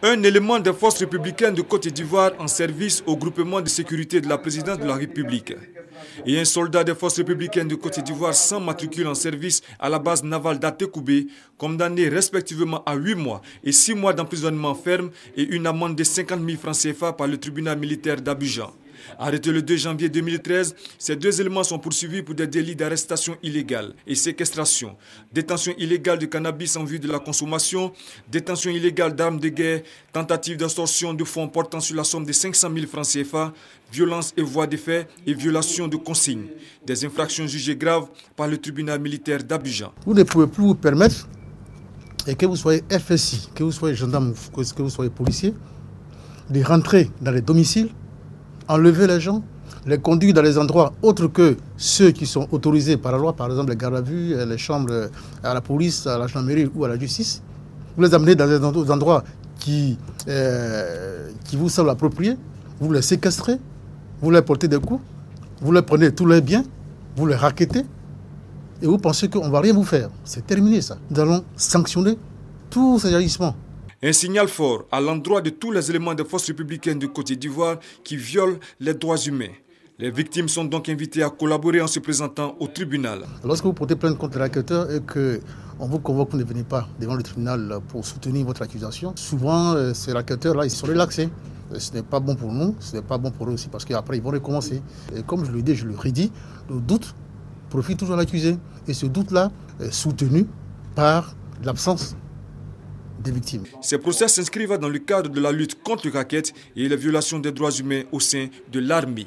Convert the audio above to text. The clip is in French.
Un élément des forces républicaines de Côte d'Ivoire en service au groupement de sécurité de la présidence de la République. Et un soldat des forces républicaines de Côte d'Ivoire sans matricule en service à la base navale d'Atekoubé, condamnés respectivement à 8 mois et 6 mois d'emprisonnement ferme et une amende de 50 000 francs CFA par le tribunal militaire d'Abidjan. Arrêtés le 2 janvier 2013, ces deux éléments sont poursuivis pour des délits d'arrestation illégale et séquestration, détention illégale de cannabis en vue de la consommation, détention illégale d'armes de guerre, tentative d'extorsion de fonds portant sur la somme de 500 000 francs CFA, violence et voies de fait et violation de consignes. Des infractions jugées graves par le tribunal militaire d'Abidjan. Vous ne pouvez plus vous permettre, et que vous soyez FSI, que vous soyez gendarme, que vous soyez policier, de rentrer dans les domiciles, enlever les gens, les conduire dans les endroits autres que ceux qui sont autorisés par la loi, par exemple les gardes à vue, les chambres à la police, à la gendarmerie ou à la justice. Vous les amenez dans des endroits qui vous semblent appropriés, vous les séquestrez, vous les portez des coups, vous les prenez tous les biens, vous les raquettez et vous pensez qu'on ne va rien vous faire. C'est terminé ça. Nous allons sanctionner tous ces agissements. Un signal fort à l'endroit de tous les éléments des forces républicaines de Côte d'Ivoire qui violent les droits humains. Les victimes sont donc invitées à collaborer en se présentant au tribunal. Lorsque vous portez plainte contre l'acteur et qu'on vous convoque, vous ne venez pas devant le tribunal pour soutenir votre accusation, souvent ces acteurs-là, ils sont relaxés. Ce n'est pas bon pour nous, ce n'est pas bon pour eux aussi parce qu'après ils vont recommencer. Et comme je le dis, je le redis, le doute profite toujours à l'accusé. Et ce doute-là est soutenu par l'absence des victimes. Ces procès s'inscrivent dans le cadre de la lutte contre les rackets et les violations des droits humains au sein de l'armée.